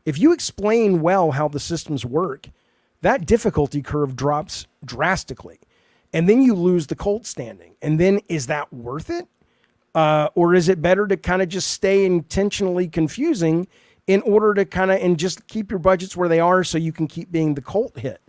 If you explain well how the systems work, that difficulty curve drops drastically. And then you lose the cult standing. And then is that worth it? Or is it better to kind of just stay intentionally confusing in order to kind of, and just keep your budgets where they are so you can keep being the cult hit?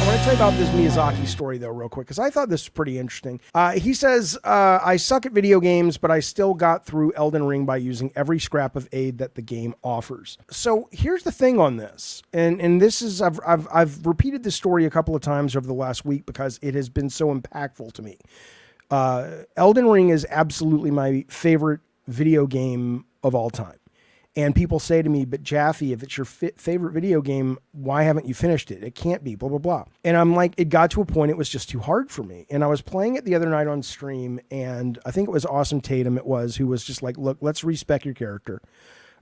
I want to tell you about this Miyazaki story, though, real quick, because I thought this was pretty interesting. He says, I suck at video games, but I still got through Elden Ring by using every scrap of aid that the game offers. So here's the thing on this. And this is, I've repeated this story a couple of times over the last week because it has been so impactful to me. Elden Ring is absolutely my favorite video game of all time. And people say to me, but Jaffe, if it's your favorite video game, why haven't you finished it? It can't be, blah, blah, blah. And I'm like, it got to a point, it was just too hard for me. And I was playing it the other night on stream, and I think it was Awesome Tatum, who was just like, look, let's respec your character.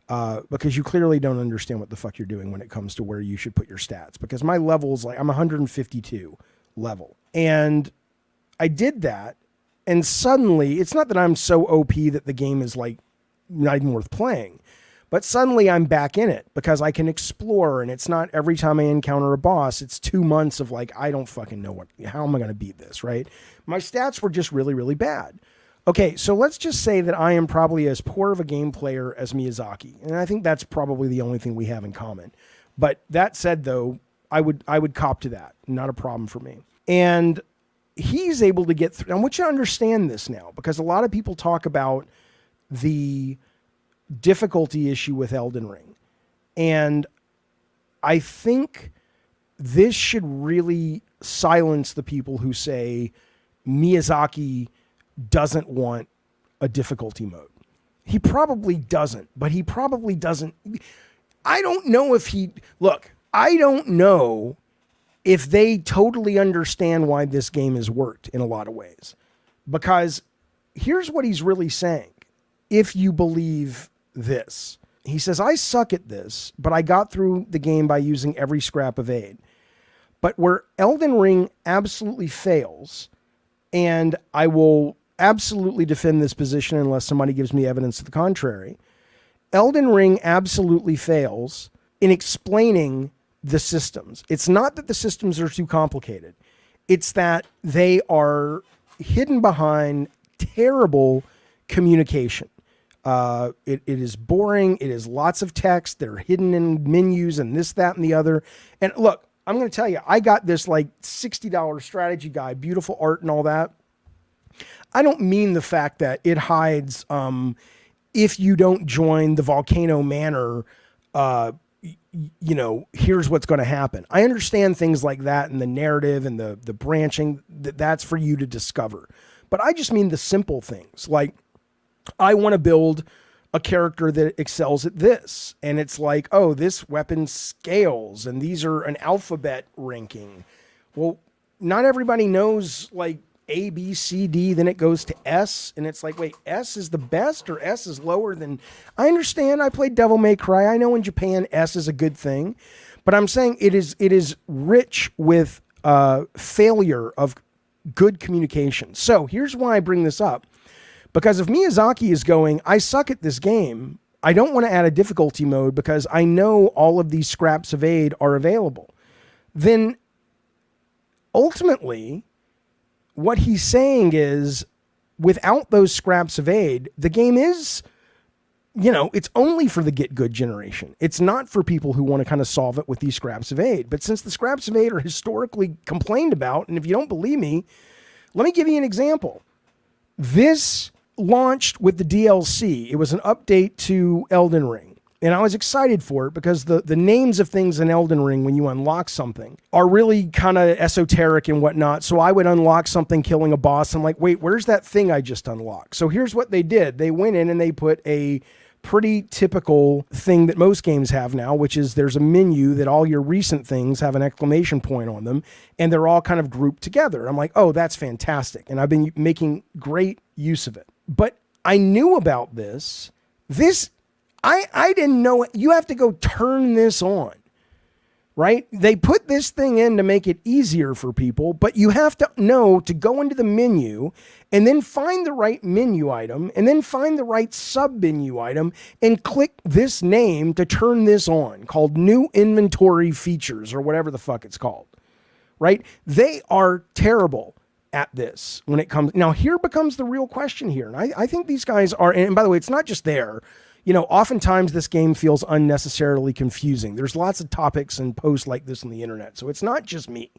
Because you clearly don't understand what the fuck you're doing when it comes to where you should put your stats. Because my level's like, I'm 152 level. And I did that, and suddenly, it's not that I'm so OP that the game is like not even worth playing. But suddenly I'm back in it because I can explore, and it's not every time I encounter a boss, it's 2 months of like, I don't fucking know how am I going to beat this, right? My stats were just really, really bad. Okay, so let's just say that I am probably as poor of a game player as Miyazaki. And I think that's probably the only thing we have in common. But that said, though, I would cop to that. Not a problem for me. And he's able to get through. I want you to understand this now, because a lot of people talk about the difficulty issue with Elden Ring. And I think this should really silence the people who say Miyazaki doesn't want a difficulty mode. He probably doesn't, but he probably doesn't. I don't know if I don't know if they totally understand why this game has worked in a lot of ways. Because here's what he's really saying. If you believe this, he says, I suck at this, but I got through the game by using every scrap of aid. But where Elden Ring absolutely fails, and I will absolutely defend this position unless somebody gives me evidence to the contrary, Elden Ring absolutely fails in explaining the systems. It's not that the systems are too complicated. It's that they are hidden behind terrible communication. It is boring. It is lots of text. They're hidden in menus and this, that, and the other. And look, I'm going to tell you, I got this like $60 strategy guide, beautiful art and all that. I don't mean the fact that it hides, if you don't join the Volcano Manor, here's what's going to happen. I understand things like that and the narrative and the branching, that's for you to discover. But I just mean the simple things, like, I want to build a character that excels at this. And it's like, oh, this weapon scales and these are an alphabet ranking. Well, not everybody knows like A, B, C, D, then it goes to S. And it's like, wait, S is the best or S is lower than... I understand. I played Devil May Cry. I know in Japan, S is a good thing. But I'm saying it is rich with failure of good communication. So here's why I bring this up. Because if Miyazaki is going, I suck at this game, I don't want to add a difficulty mode because I know all of these scraps of aid are available, then ultimately what he's saying is without those scraps of aid, the game is, it's only for the get good generation. It's not for people who want to kind of solve it with these scraps of aid. But since the scraps of aid are historically complained about, and if you don't believe me, let me give you an example. This launched with the DLC. It was an update to Elden Ring. And I was excited for it because the names of things in Elden Ring when you unlock something are really kind of esoteric and whatnot. So I would unlock something killing a boss. I'm like, wait, where's that thing I just unlocked? So here's what they did. They went in and they put a pretty typical thing that most games have now, which is there's a menu that all your recent things have an exclamation point on them, and they're all kind of grouped together. I'm like, oh, that's fantastic. And I've been making great use of it. But I knew about this. I didn't know it. You have to go turn this on right? They put this thing in to make it easier for people, but you have to know to go into the menu and then find the right menu item and then find the right sub menu item and click this name to turn this on, called new inventory features or whatever the fuck it's called, right? They are terrible at this when it comes. Now here becomes the real question here. And I think these guys are, and by the way, it's not just there. You know, oftentimes this game feels unnecessarily confusing. There's lots of topics and posts like this on the internet. So it's not just me.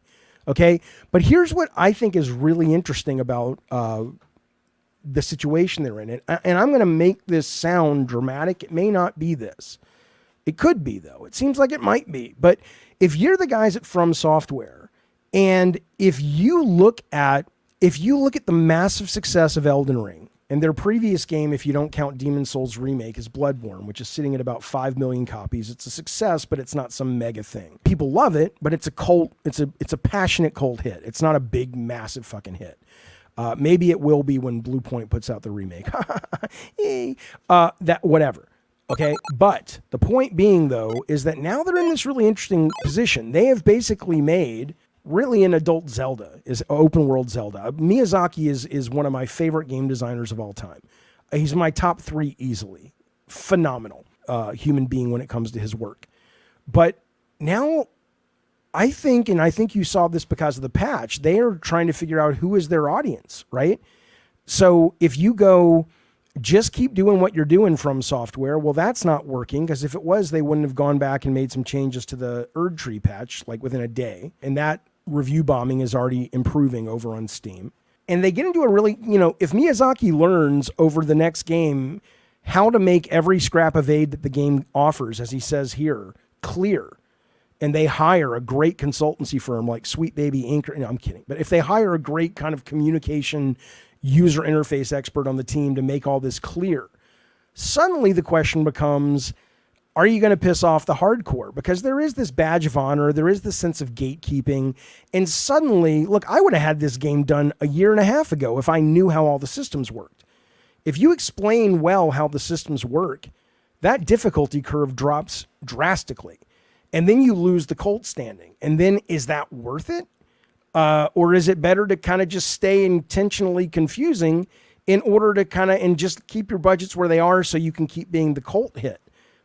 Okay. But here's what I think is really interesting about the situation they're in. And I'm going to make this sound dramatic. It may not be this. It could be, though. It seems like it might be. But if you're the guys at From Software, and if you look at the massive success of Elden Ring, and their previous game, if you don't count Demon's Souls Remake, is Bloodborne, which is sitting at about 5 million copies. It's a success, but it's not some mega thing. People love it, but it's a cult. It's a passionate cult hit. It's not a big, massive fucking hit. Maybe it will be when Blue Point puts out the remake. That whatever. Okay, but the point being, though, is that now they're in this really interesting position. They have basically made really an adult Zelda, is open world Zelda. Miyazaki is one of my favorite game designers of all time. He's my top 3 easily. Phenomenal human being when it comes to his work. But now I think you saw this because of the patch, they are trying to figure out who is their audience, right? So if you go, just keep doing what you're doing From Software, well, that's not working, because if it was, they wouldn't have gone back and made some changes to the Erd Tree patch like within a day. And that review bombing is already improving over on Steam. And they get into a really, if Miyazaki learns over the next game how to make every scrap of aid that the game offers, as he says here, clear, and they hire a great consultancy firm like Sweet Baby Inc. No, I'm kidding. But if they hire a great kind of communication user interface expert on the team to make all this clear, suddenly the question becomes, are you going to piss off the hardcore? Because there is this badge of honor. There is this sense of gatekeeping. And suddenly, look, I would have had this game done a year and a half ago if I knew how all the systems worked. If you explain well how the systems work, that difficulty curve drops drastically. And then you lose the cult standing. And then is that worth it? Or is it better to kind of just stay intentionally confusing in order to kind of, and just keep your budgets where they are so you can keep being the cult hit?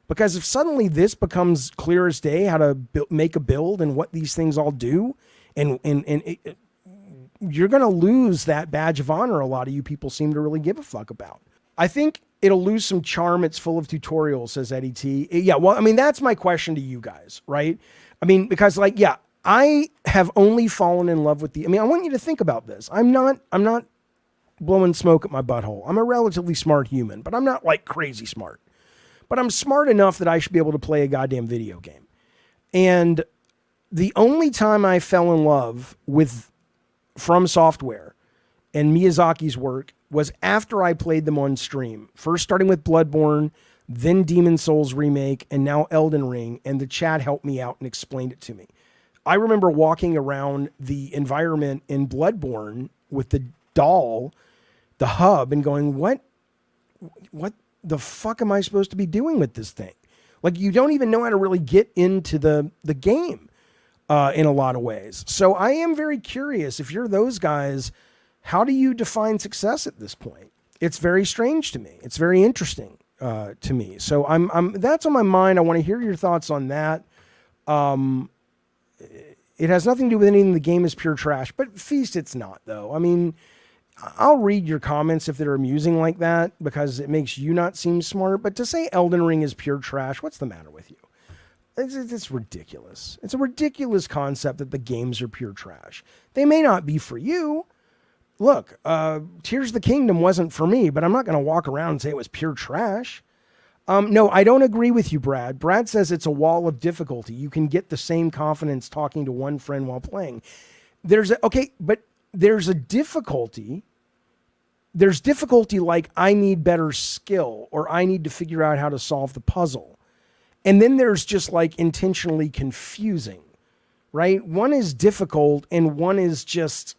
Because if suddenly this becomes clear as day how to make a build and what these things all do, and you're going to lose that badge of honor a lot of you people seem to really give a fuck about. I think it'll lose some charm. It's full of tutorials, says Eddie T. Yeah, well, I mean, that's my question to you guys, right? I mean, because I have only fallen in love with I want you to think about this. I'm not blowing smoke at my butthole. I'm a relatively smart human, but I'm not like crazy smart. But I'm smart enough that I should be able to play a goddamn video game. And the only time I fell in love with From Software and Miyazaki's work was after I played them on stream. First starting with Bloodborne, then Demon's Souls Remake, and now Elden Ring. And the chat helped me out and explained it to me. I remember walking around the environment in Bloodborne with the doll, the hub, and going, what the fuck am I supposed to be doing with this thing? Like, you don't even know how to really get into the game in a lot of ways. So I am very curious, if you're those guys, how do you define success at this point? It's very strange to me. It's very interesting to me. So I'm that's on my mind. I want to hear your thoughts on that. It has nothing to do with anything. The game is pure trash, but Feast, it's not, though. I mean, I'll read your comments if they're amusing like that, because it makes you not seem smart. But to say Elden Ring is pure trash, what's the matter with you? It's ridiculous. It's a ridiculous concept that the games are pure trash. They may not be for you. Look, Tears of the Kingdom wasn't for me, but I'm not going to walk around and say it was pure trash. No, I don't agree with you, Brad. Brad says it's a wall of difficulty. You can get the same confidence talking to one friend while playing. But there's a difficulty. There's difficulty like I need better skill, or I need to figure out how to solve the puzzle. And then there's just like intentionally confusing, right? One is difficult and one is just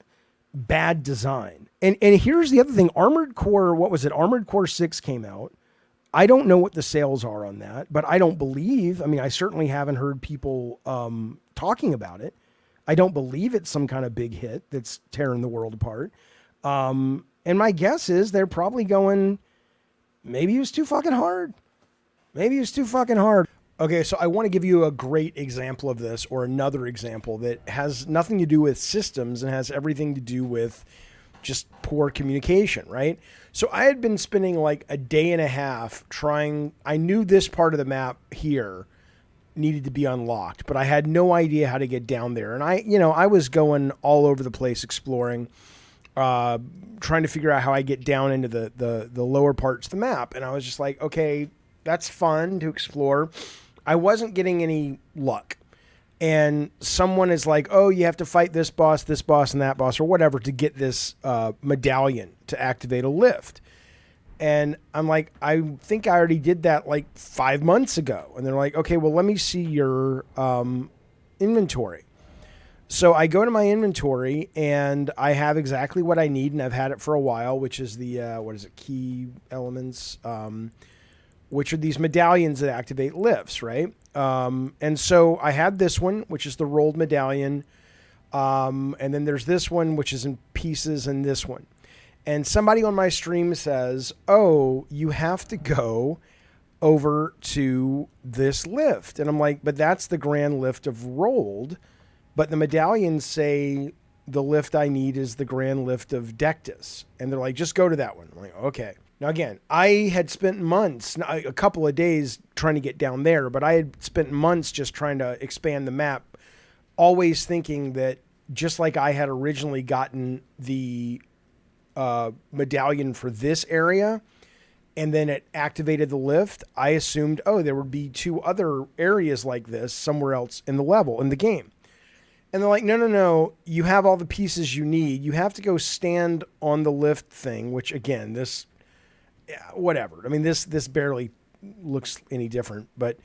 bad design. And here's the other thing. Armored Core 6 came out. I don't know what the sales are on that, but I don't believe, I mean, I certainly haven't heard people talking about it. I don't believe it's some kind of big hit that's tearing the world apart. And my guess is they're probably going, maybe it was too fucking hard. Maybe it was too fucking hard. Okay, so I want to give you a great example of this, or another example that has nothing to do with systems and has everything to do with just poor communication, right? So I had been spending like a day and a half trying, I knew this part of the map here needed to be unlocked, but I had no idea how to get down there. And I was going all over the place exploring, trying to figure out how I get down into the lower parts of the map. And I was just like, okay, that's fun to explore. I wasn't getting any luck. And someone is like, oh, you have to fight this boss, and that boss, or whatever to get this medallion to activate a lift. And I'm like, I think I already did that like 5 months ago. And they're like, okay, well, let me see your inventory. So I go to my inventory and I have exactly what I need. And I've had it for a while, which is the, key elements, which are these medallions that activate lifts, right? And so I had this one, which is the rolled medallion. And then there's this one, which is in pieces, and this one. And somebody on my stream says, oh, you have to go over to this lift. And I'm like, but that's the grand lift of rolled. But the medallions say the lift I need is the grand lift of Dectus. And they're like, just go to that one. I'm like, okay. Now, again, I had spent months, a couple of days trying to get down there, but I had spent months just trying to expand the map, always thinking that just like I had originally gotten the medallion for this area, and then it activated the lift, I assumed, oh, there would be 2 other areas like this somewhere else in the level, in the game. And they're like, no, you have all the pieces you need. You have to go stand on the lift thing, which, again, this... yeah, whatever. I mean, this barely looks any different, but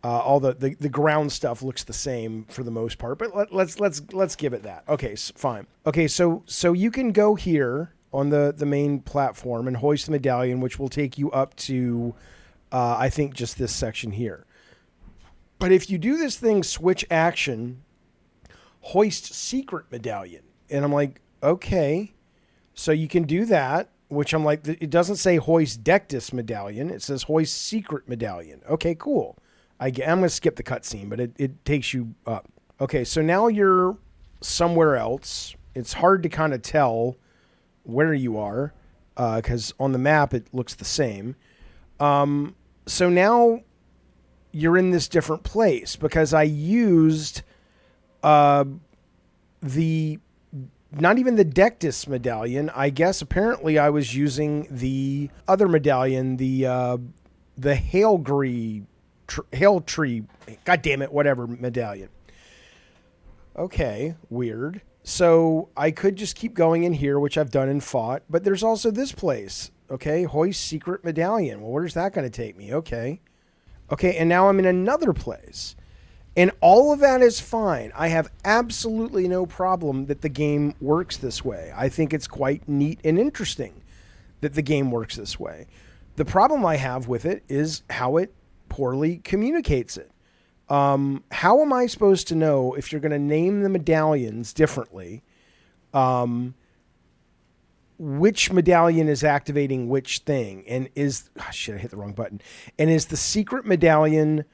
all the ground stuff looks the same for the most part. But let's give it that. Okay, fine. Okay, so you can go here on the main platform and hoist the medallion, which will take you up to I think just this section here. But if you do this thing, switch action, hoist secret medallion, and I'm like, okay, so you can do that. Which I'm like, it doesn't say hoist Dectus medallion. It says hoist secret medallion. Okay, cool. I'm going to skip the cutscene, but it takes you up. Okay, so now you're somewhere else. It's hard to kind of tell where you are because on the map it looks the same. So now you're in this different place because I used not even the Dectus medallion. I guess apparently I was using the other medallion, the Hail Tree, God damn it, whatever medallion. Okay, weird. So I could just keep going in here, which I've done and fought, but there's also this place. Okay, hoist secret medallion. Well, where's that going to take me? Okay, and now I'm in another place. And all of that is fine. I have absolutely no problem that the game works this way. I think it's quite neat and interesting that the game works this way. The problem I have with it is how it poorly communicates it. How am I supposed to know if you're going to name the medallions differently, which medallion is activating which thing? And I hit the wrong button. And is the secret medallion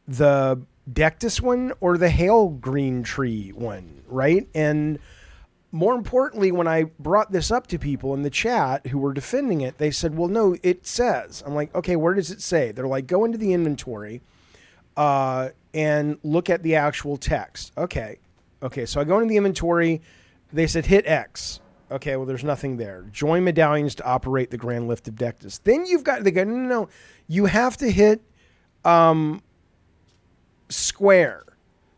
the Dectus one or the Hail Green Tree one, right? And more importantly, when I brought this up to people in the chat who were defending it, they said, well, no, it says. I'm like, okay, where does it say? They're like, go into the inventory and look at the actual text. Okay, so I go into the inventory. They said, hit X. Okay, well, there's nothing there. Join medallions to operate the Grand Lift of Dectus. Then they go, no, you have to hit square.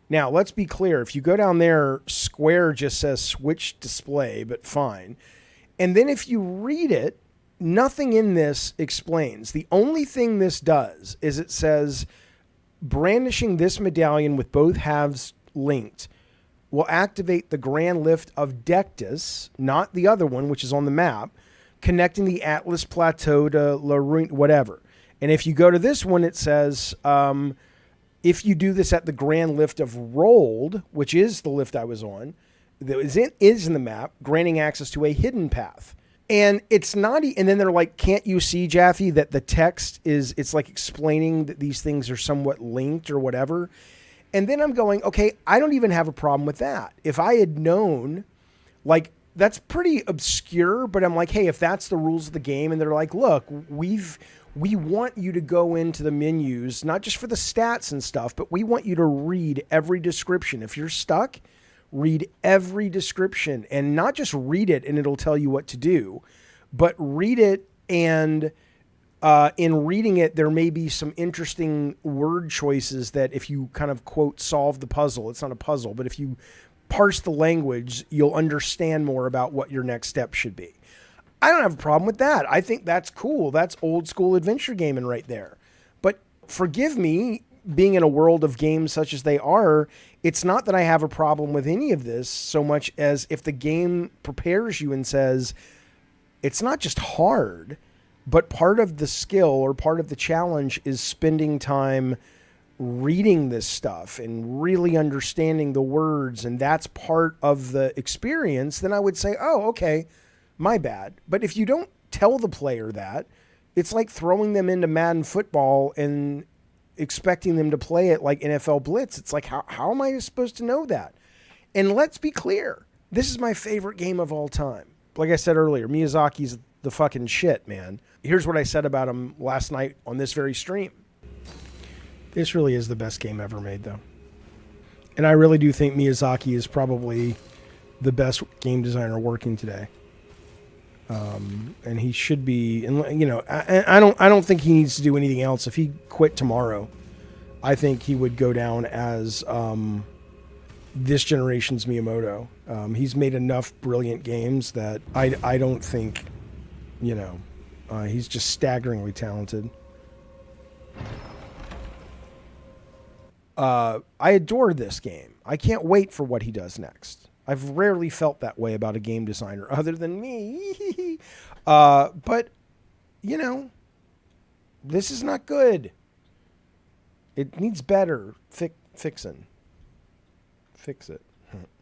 Now, let's be clear. If you go down there, square just says switch display, but fine. And then if you read it, nothing in this explains. The only thing this does is it says brandishing this medallion with both halves linked will activate the Grand Lift of Dectus, not the other one, which is on the map, connecting the Atlas Plateau to La Ruine, whatever. And if you go to this one, it says, if you do this at the grand lift of Rolled, which is the lift I was on, that is in the map, granting access to a hidden path. And it's not, and then they're like, can't you see, Jaffe, that the text is, it's like explaining that these things are somewhat linked or whatever. And then I'm going, okay, I don't even have a problem with that. If I had known, like, that's pretty obscure, but I'm like, hey, if that's the rules of the game, and they're like, look, we want you to go into the menus, not just for the stats and stuff, but we want you to read every description. If you're stuck, read every description, and not just read it and it'll tell you what to do, but read it, and in reading it, there may be some interesting word choices that if you kind of, quote, solve the puzzle, it's not a puzzle, but if you parse the language, you'll understand more about what your next step should be. I don't have a problem with that. I think that's cool. That's old school adventure gaming right there. But forgive me, being in a world of games such as they are, it's not that I have a problem with any of this so much as if the game prepares you and says, it's not just hard, but part of the skill or part of the challenge is spending time reading this stuff and really understanding the words, and that's part of the experience, then I would say, oh, okay, my bad. But if you don't tell the player that, it's like throwing them into Madden football and expecting them to play it like NFL Blitz. It's like, how am I supposed to know that? And let's be clear, this is my favorite game of all time. Like I said earlier, Miyazaki's the fucking shit, man. Here's what I said about him last night on this very stream. This really is the best game ever made, though. And I really do think Miyazaki is probably the best game designer working today. And he should be, and you know, I don't think he needs to do anything else. If he quit tomorrow, I think he would go down as this generation's Miyamoto. He's made enough brilliant games that I don't think, you know, he's just staggeringly talented. I adore this game. I can't wait for what he does next. I've rarely felt that way about a game designer other than me. But, you know, this is not good. It needs better fixing. Fix it.